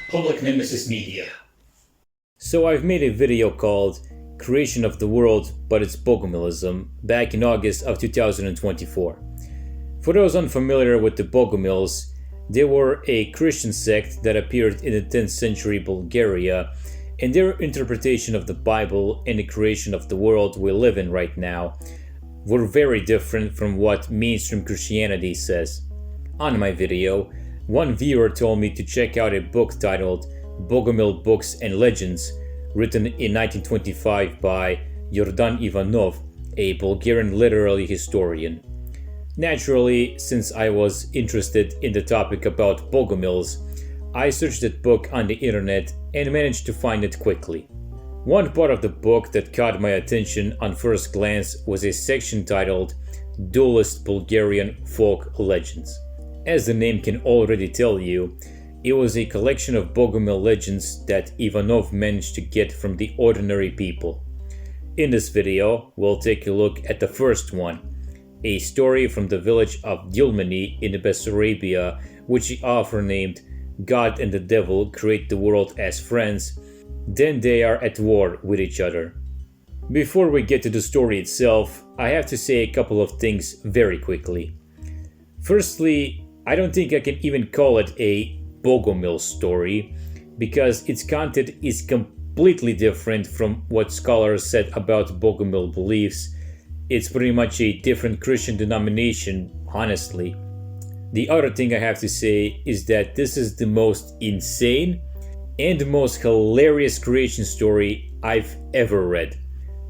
Public Nemesis Media. So I've made a video called Creation of the World, but it's Bogomilism, back in August of 2024. For those unfamiliar with the Bogomils, they were a Christian sect that appeared in the 10th century Bulgaria, and their interpretation of the Bible and the creation of the world we live in right now were very different from what mainstream Christianity says. On my video, one viewer told me to check out a book titled Bogomil Books and Legends, written in 1925 by Yordan Ivanov, a Bulgarian literary historian. Naturally, since I was interested in the topic about Bogomils, I searched that book on the internet and managed to find it quickly. One part of the book that caught my attention on first glance was a section titled Duelist Bulgarian Folk Legends. As the name can already tell you, it was a collection of Bogomil legends that Ivanov managed to get from the ordinary people. In this video, we'll take a look at the first one, a story from the village of Dilmeni in Bessarabia, which the author named God and the Devil create the world as friends, then they are at war with each other. Before we get to the story itself, I have to say a couple of things very quickly. Firstly, I don't think I can even call it a Bogomil story, because its content is completely different from what scholars said about Bogomil beliefs. It's pretty much a different Christian denomination, honestly. The other thing I have to say is that this is the most insane and the most hilarious creation story I've ever read.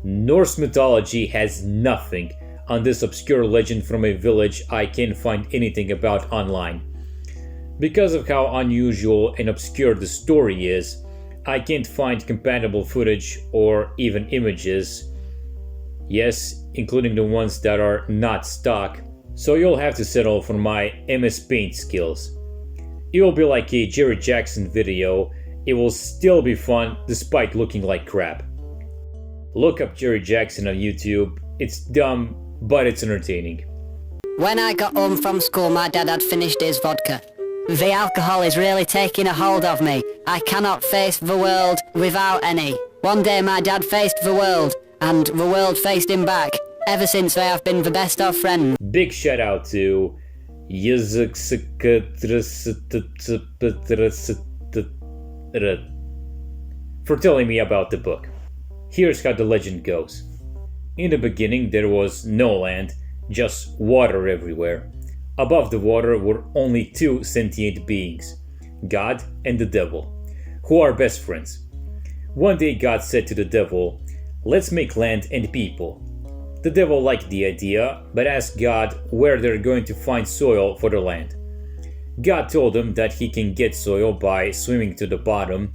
Norse mythology has nothing on this obscure legend from a village I can't find anything about online. Because of how unusual and obscure the story is, I can't find compatible footage or even images. Yes, including the ones that are not stock, so you'll have to settle for my MS Paint skills. It will be like a Jerry Jackson video. It will still be fun despite looking like crap. Look up Jerry Jackson on YouTube. It's dumb, but it's entertaining. When I got home from school, my dad had finished his vodka. The alcohol is really taking a hold of me. I cannot face the world without any. One day my dad faced the world, and the world faced him back. Ever since they have been the best of friends. Big shout out to for telling me about the book. Here's how the legend goes. In the beginning there was no land, just water everywhere. Above the water were only two sentient beings, God and the devil, who are best friends. One day God said to the devil, "Let's make land and people." The devil liked the idea, but asked God where they're going to find soil for the land. God told him that he can get soil by swimming to the bottom.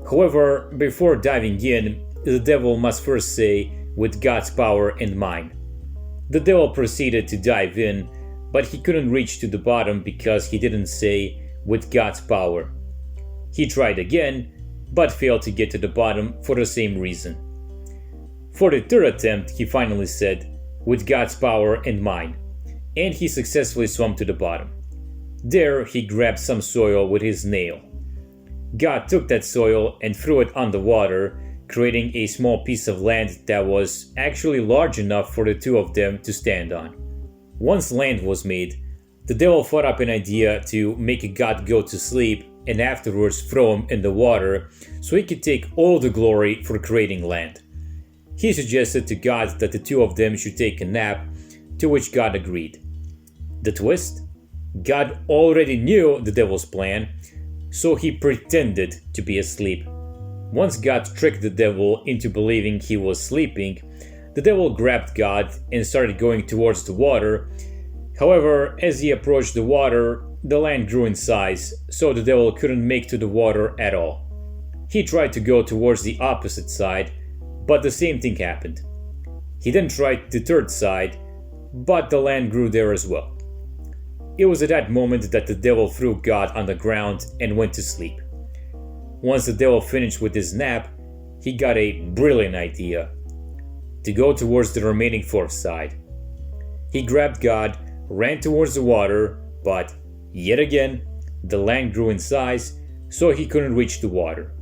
However, before diving in, the devil must first say, "With God's power and mine." The devil proceeded to dive in, but he couldn't reach to the bottom because he didn't say, "With God's power." He tried again, but failed to get to the bottom for the same reason. For the third attempt, he finally said, "With God's power and mine," and he successfully swam to the bottom. There, he grabbed some soil with his nail. God took that soil and threw it on the water, creating a small piece of land that was actually large enough for the two of them to stand on. Once land was made, the devil thought up an idea to make God go to sleep and afterwards throw him in the water so he could take all the glory for creating land. He suggested to God that the two of them should take a nap, to which God agreed. The twist? God already knew the devil's plan, so he pretended to be asleep. Once God tricked the devil into believing he was sleeping, the devil grabbed God and started going towards the water. However, as he approached the water, the land grew in size, so the devil couldn't make to the water at all. He tried to go towards the opposite side, but the same thing happened. He then tried the third side, but the land grew there as well. It was at that moment that the devil threw God on the ground and went to sleep. Once the devil finished with his nap, he got a brilliant idea: to go towards the remaining fourth side. He grabbed God, ran towards the water, but yet again, the land grew in size, so he couldn't reach the water.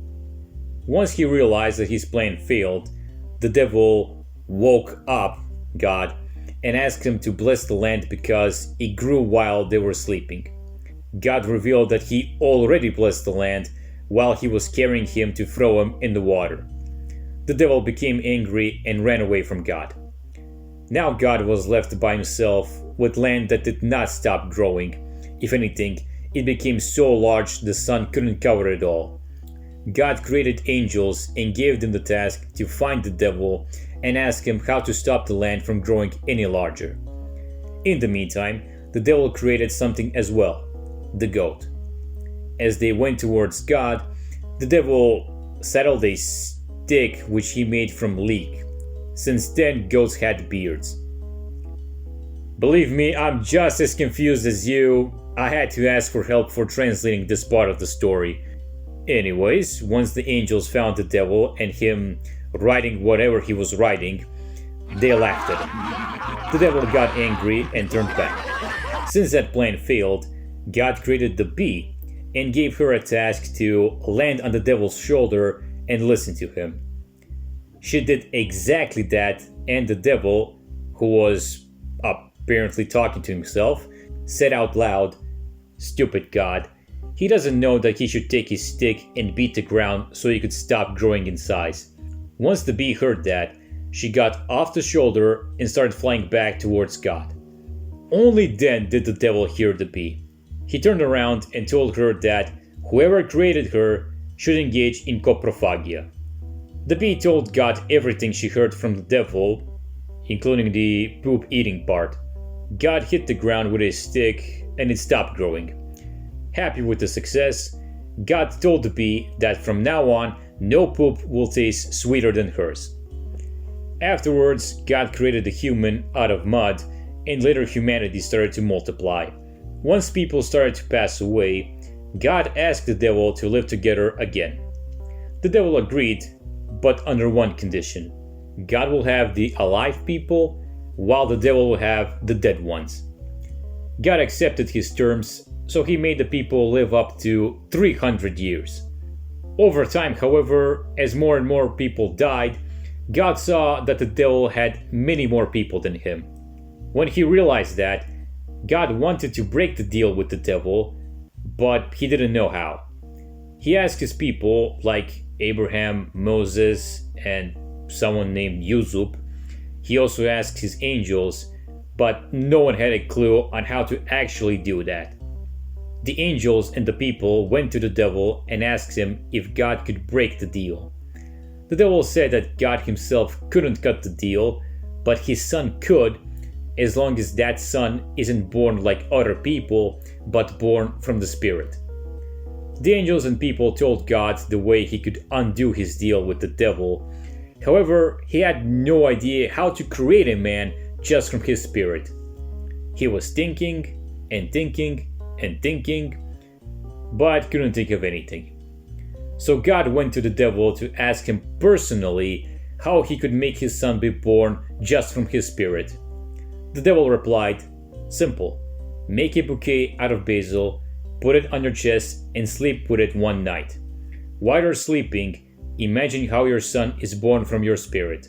Once he realized that his plan failed, the devil woke up God and asked him to bless the land because it grew while they were sleeping. God revealed that he already blessed the land while he was carrying him to throw him in the water. The devil became angry and ran away from God. Now God was left by himself with land that did not stop growing. If anything, it became so large the sun couldn't cover it all. God created angels and gave them the task to find the devil and ask him how to stop the land from growing any larger. In the meantime, the devil created something as well, the goat. As they went towards God, the devil saddled a stick which he made from leek. Since then, goats had beards. Believe me, I'm just as confused as you. I had to ask for help for translating this part of the story. Anyways, once the angels found the devil and him writing whatever he was writing, they laughed at him. The devil got angry and turned back. Since that plan failed, God created the bee and gave her a task to land on the devil's shoulder and listen to him. She did exactly that, and the devil, who was apparently talking to himself, said out loud, "Stupid God. He doesn't know that he should take his stick and beat the ground so he could stop growing in size." Once the bee heard that, she got off the shoulder and started flying back towards God. Only then did the devil hear the bee. He turned around and told her that whoever created her should engage in coprophagia. The bee told God everything she heard from the devil, including the poop eating part. God hit the ground with his stick and it stopped growing. Happy with the success, God told the bee that from now on, no poop will taste sweeter than hers. Afterwards, God created the human out of mud, and later humanity started to multiply. Once people started to pass away, God asked the devil to live together again. The devil agreed, but under one condition. God will have the alive people, while the devil will have the dead ones. God accepted his terms, so he made the people live up to 300 years. Over time, however, as more and more people died, God saw that the devil had many more people than him. When he realized that, God wanted to break the deal with the devil, but he didn't know how. He asked his people, like Abraham, Moses, and someone named Yusuf. He also asked his angels, but no one had a clue on how to actually do that. The angels and the people went to the devil and asked him if God could break the deal. The devil said that God himself couldn't cut the deal, but his son could, as long as that son isn't born like other people, but born from the Spirit. The angels and people told God the way he could undo his deal with the devil. However, he had no idea how to create a man just from his spirit. He was thinking and thinking and thinking, but couldn't think of anything. So God went to the devil to ask him personally how he could make his son be born just from his spirit. The devil replied, "Simple. Make a bouquet out of basil, put it on your chest, and sleep with it one night. While you're sleeping, imagine how your son is born from your spirit.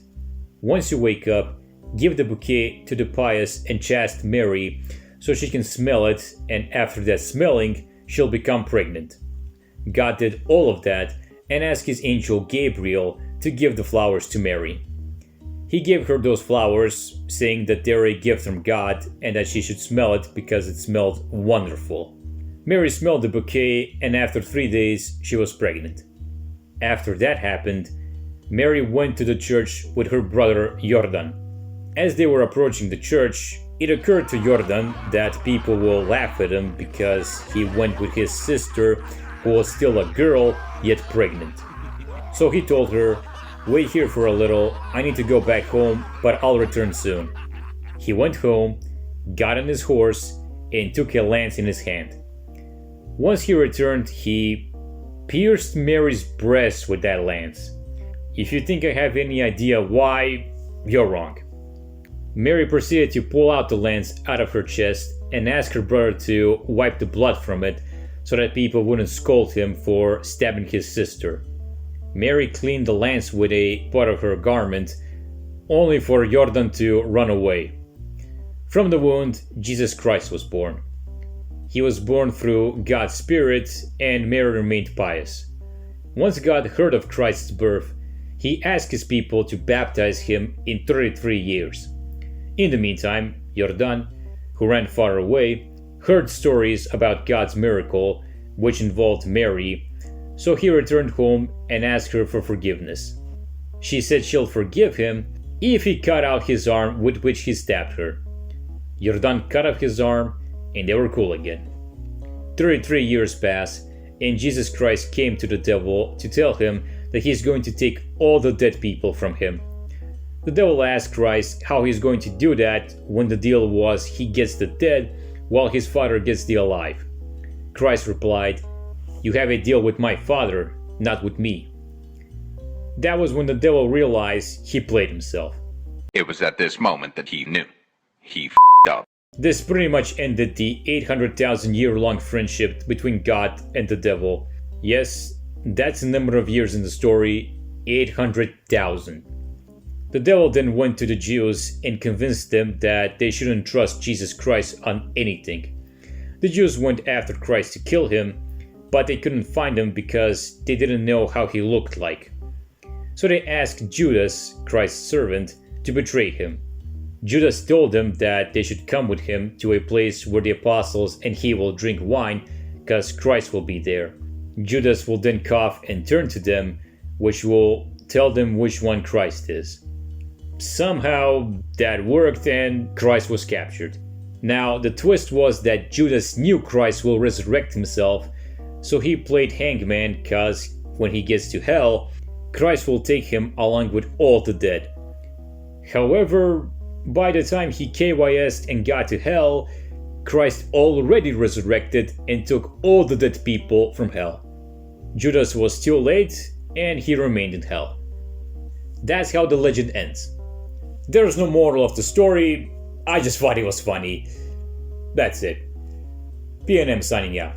Once you wake up, give the bouquet to the pious and chaste Mary so she can smell it, and after that smelling, she'll become pregnant." God did all of that and asked his angel Gabriel to give the flowers to Mary. He gave her those flowers, saying that they were a gift from God and that she should smell it because it smelled wonderful. Mary smelled the bouquet, and after 3 days, she was pregnant. After that happened, Mary went to the church with her brother Yordan. As they were approaching the church, it occurred to Yordan that people will laugh at him because he went with his sister, who was still a girl, yet pregnant. So he told her, "Wait here for a little, I need to go back home, but I'll return soon." He went home, got on his horse, and took a lance in his hand. Once he returned, he pierced Mary's breast with that lance. If you think I have any idea why, you're wrong. Mary proceeded to pull out the lance out of her chest and ask her brother to wipe the blood from it so that people wouldn't scold him for stabbing his sister. Mary cleaned the lance with a part of her garment, only for Yordan to run away. From the wound, Jesus Christ was born. He was born through God's Spirit, and Mary remained pious. Once God heard of Christ's birth, he asked his people to baptize him in 33 years. In the meantime, Yordan, who ran far away, heard stories about God's miracle, which involved Mary, so he returned home and asked her for forgiveness. She said she'll forgive him if he cut out his arm with which he stabbed her. Yordan cut off his arm, and they were cool again. 33 years passed, and Jesus Christ came to the devil to tell him that he's going to take all the dead people from him. The devil asked Christ how he's going to do that when the deal was he gets the dead while his Father gets the alive. Christ replied, "You have a deal with my Father, not with me." That was when the devil realized he played himself. It was at this moment that he knew. He f***ed up. This pretty much ended the 800,000-year-long friendship between God and the devil. Yes, that's the number of years in the story, 800,000. The devil then went to the Jews and convinced them that they shouldn't trust Jesus Christ on anything. The Jews went after Christ to kill him, but they couldn't find him because they didn't know how he looked like. So they asked Judas, Christ's servant, to betray him. Judas told them that they should come with him to a place where the apostles and he will drink wine, because Christ will be there. Judas will then cough and turn to them, which will tell them which one Christ is. Somehow that worked and Christ was captured. Now the twist was that Judas knew Christ will resurrect himself, so he played hangman because when he gets to hell, Christ will take him along with all the dead. However, by the time he KYS'd and got to hell, Christ already resurrected and took all the dead people from hell. Judas was too late and he remained in hell. That's how the legend ends. There's no moral of the story, I just thought it was funny. That's it. PNM signing out.